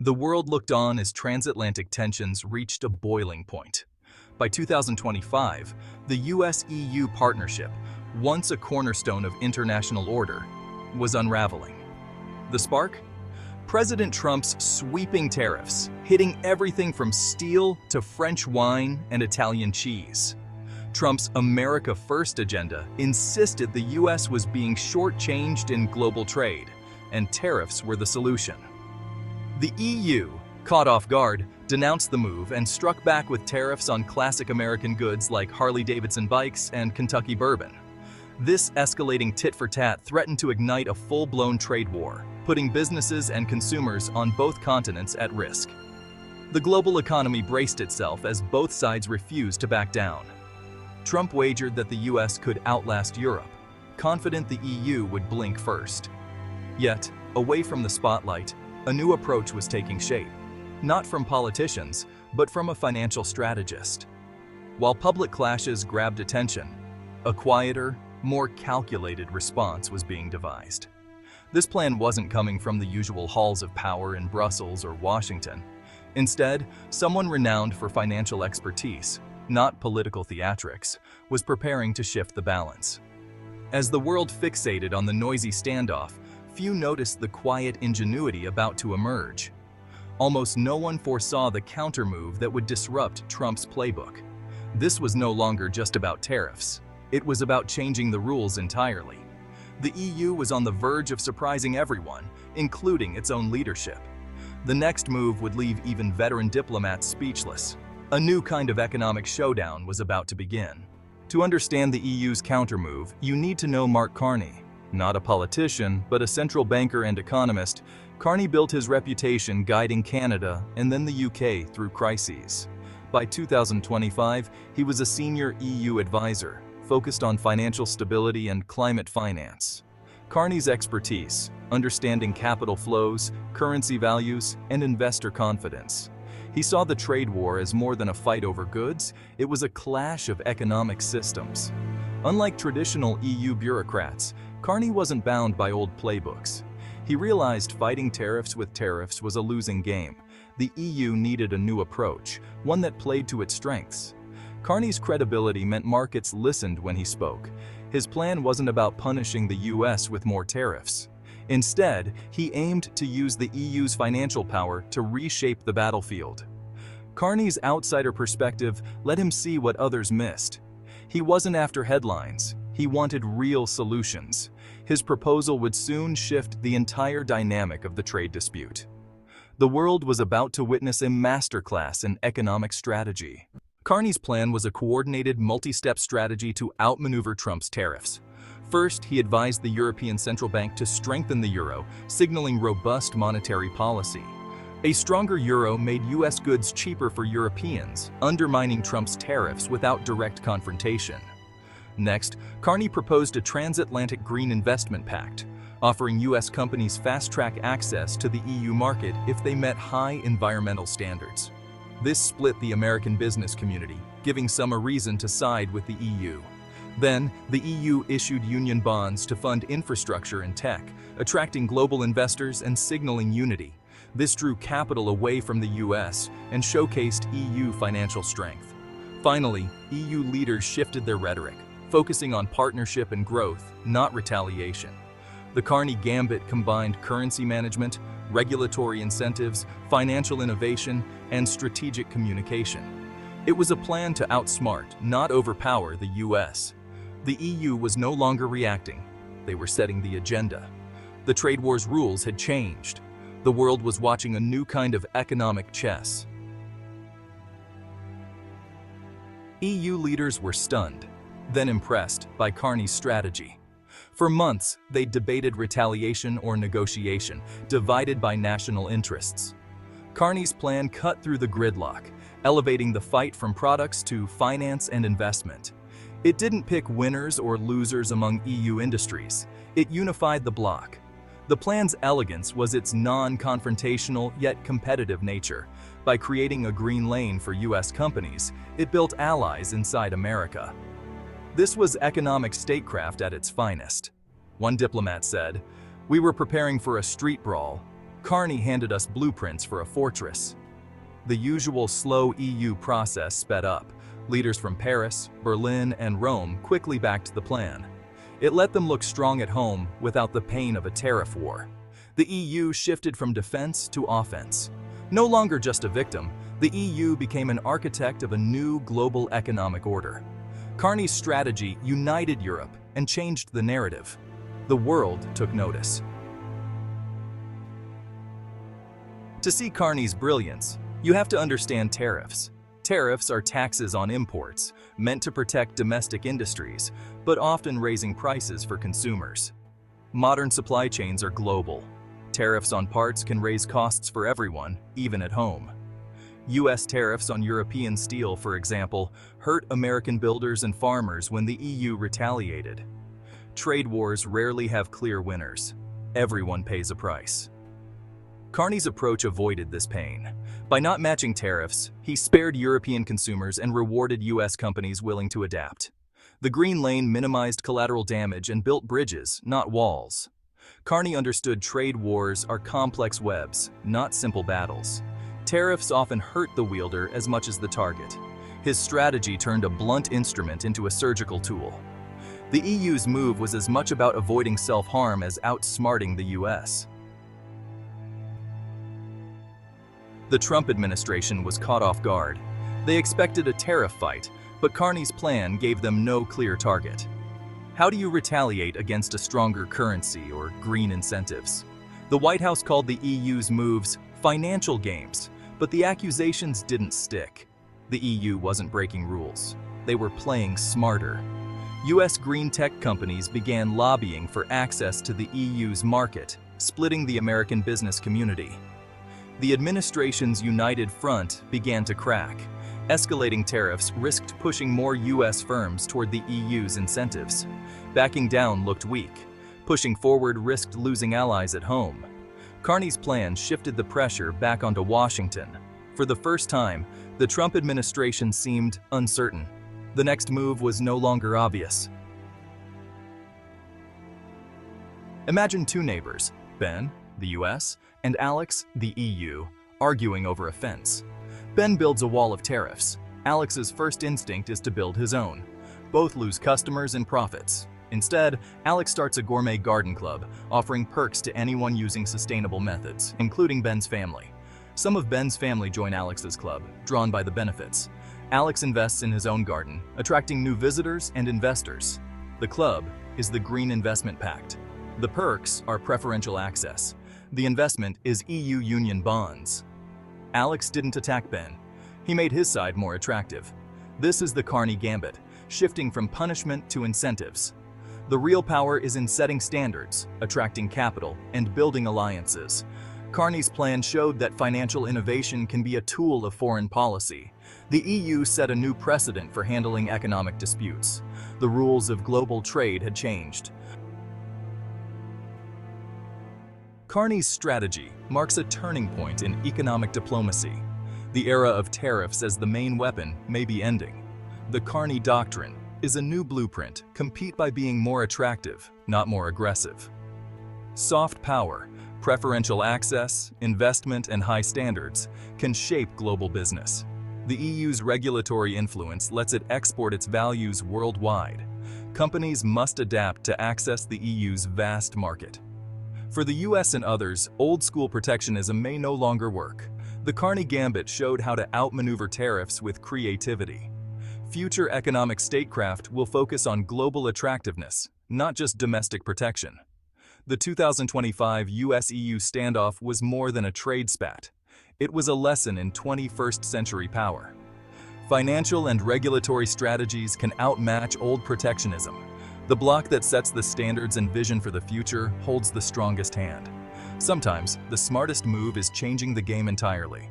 The world looked on as transatlantic tensions reached a boiling point. By 2025, the US-EU partnership, once a cornerstone of international order, was unraveling. The spark? President Trump's sweeping tariffs, hitting everything from steel to French wine and Italian cheese. Trump's America First agenda insisted the US was being shortchanged in global trade, and tariffs were the solution. The EU, caught off guard, denounced the move and struck back with tariffs on classic American goods like Harley-Davidson bikes and Kentucky bourbon. This escalating tit-for-tat threatened to ignite a full-blown trade war, putting businesses and consumers on both continents at risk. The global economy braced itself as both sides refused to back down. Trump wagered that the US could outlast Europe, confident the EU would blink first. Yet, away from the spotlight, a new approach was taking shape, not from politicians, but from a financial strategist. While public clashes grabbed attention, a quieter, more calculated response was being devised. This plan wasn't coming from the usual halls of power in Brussels or Washington. Instead, someone renowned for financial expertise, not political theatrics, was preparing to shift the balance. As the world fixated on the noisy standoff, few noticed the quiet ingenuity about to emerge. Almost no one foresaw the countermove that would disrupt Trump's playbook. This was no longer just about tariffs. It was about changing the rules entirely. The EU was on the verge of surprising everyone, including its own leadership. The next move would leave even veteran diplomats speechless. A new kind of economic showdown was about to begin. To understand the EU's countermove, you need to know Mark Carney. Not a politician, but a central banker and economist, Carney built his reputation guiding Canada and then the UK through crises. By 2025, he was a senior EU advisor, focused on financial stability and climate finance. Carney's expertise, understanding capital flows, currency values, and investor confidence. He saw the trade war as more than a fight over goods, it was a clash of economic systems. Unlike traditional EU bureaucrats, Carney wasn't bound by old playbooks. He realized fighting tariffs with tariffs was a losing game. The EU needed a new approach, one that played to its strengths. Carney's credibility meant markets listened when he spoke. His plan wasn't about punishing the US with more tariffs. Instead, he aimed to use the EU's financial power to reshape the battlefield. Carney's outsider perspective let him see what others missed. He wasn't after headlines. He wanted real solutions. His proposal would soon shift the entire dynamic of the trade dispute. The world was about to witness a masterclass in economic strategy. Carney's plan was a coordinated multi-step strategy to outmaneuver Trump's tariffs. First, he advised the European Central Bank to strengthen the euro, signaling robust monetary policy. A stronger euro made US goods cheaper for Europeans, undermining Trump's tariffs without direct confrontation. Next, Carney proposed a transatlantic green investment pact, offering US companies fast-track access to the EU market if they met high environmental standards. This split the American business community, giving some a reason to side with the EU. Then, the EU issued union bonds to fund infrastructure and tech, attracting global investors and signaling unity. This drew capital away from the US and showcased EU financial strength. Finally, EU leaders shifted their rhetoric, focusing on partnership and growth, not retaliation. The Carney Gambit combined currency management, regulatory incentives, financial innovation, and strategic communication. It was a plan to outsmart, not overpower, the US. The EU was no longer reacting. They were setting the agenda. The trade war's rules had changed. The world was watching a new kind of economic chess. EU leaders were stunned, then impressed by Carney's strategy. For months, they debated retaliation or negotiation, divided by national interests. Carney's plan cut through the gridlock, elevating the fight from products to finance and investment. It didn't pick winners or losers among EU industries. It unified the bloc. The plan's elegance was its non-confrontational yet competitive nature. By creating a green lane for US companies, it built allies inside America. This was economic statecraft at its finest. One diplomat said, "We were preparing for a street brawl. Carney handed us blueprints for a fortress. The usual slow EU process sped up. Leaders from Paris, Berlin, and Rome quickly backed the plan. It let them look strong at home without the pain of a tariff war. The EU shifted from defense to offense. No longer just a victim, the EU became an architect of a new global economic order. Carney's strategy united Europe and changed the narrative. The world took notice. To see Carney's brilliance, you have to understand tariffs. Tariffs are taxes on imports, meant to protect domestic industries, but often raising prices for consumers. Modern supply chains are global. Tariffs on parts can raise costs for everyone, even at home. US tariffs on European steel, for example, hurt American builders and farmers when the EU retaliated. Trade wars rarely have clear winners. Everyone pays a price. Carney's approach avoided this pain. By not matching tariffs, he spared European consumers and rewarded US companies willing to adapt. The Green Lane minimized collateral damage and built bridges, not walls. Carney understood trade wars are complex webs, not simple battles. Tariffs often hurt the wielder as much as the target. His strategy turned a blunt instrument into a surgical tool. The EU's move was as much about avoiding self-harm as outsmarting the US. The Trump administration was caught off guard. They expected a tariff fight, but Carney's plan gave them no clear target. How do you retaliate against a stronger currency or green incentives? The White House called the EU's moves financial games, but the accusations didn't stick. The EU wasn't breaking rules. They were playing smarter. US green tech companies began lobbying for access to the EU's market, splitting the American business community. The administration's united front began to crack. Escalating tariffs risked pushing more US firms toward the EU's incentives. Backing down looked weak. Pushing forward risked losing allies at home. Carney's plan shifted the pressure back onto Washington. For the first time, the Trump administration seemed uncertain. The next move was no longer obvious. Imagine two neighbors, Ben, the US, and Alex, the EU, arguing over a fence. Ben builds a wall of tariffs. Alex's first instinct is to build his own. Both lose customers and profits. Instead, Alex starts a gourmet garden club, offering perks to anyone using sustainable methods, including Ben's family. Some of Ben's family join Alex's club, drawn by the benefits. Alex invests in his own garden, attracting new visitors and investors. The club is the Green Investment Pact. The perks are preferential access. The investment is EU Union bonds. Alex didn't attack Ben. He made his side more attractive. This is the Carney Gambit, shifting from punishment to incentives. The real power is in setting standards, attracting capital, and building alliances. Carney's plan showed that financial innovation can be a tool of foreign policy. The EU set a new precedent for handling economic disputes. The rules of global trade had changed. Carney's strategy marks a turning point in economic diplomacy. The era of tariffs as the main weapon may be ending. The Carney Doctrine is a new blueprint. Compete by being more attractive, not more aggressive. Soft power, preferential access, investment, and high standards can shape global business. The EU's regulatory influence lets it export its values worldwide. Companies must adapt to access the EU's vast market. For the US and others, old-school protectionism may no longer work. The Carney Gambit showed how to outmaneuver tariffs with creativity. Future economic statecraft will focus on global attractiveness, not just domestic protection. The 2025 US-EU standoff was more than a trade spat. It was a lesson in 21st century power. Financial and regulatory strategies can outmatch old protectionism. The bloc that sets the standards and vision for the future holds the strongest hand. Sometimes, the smartest move is changing the game entirely.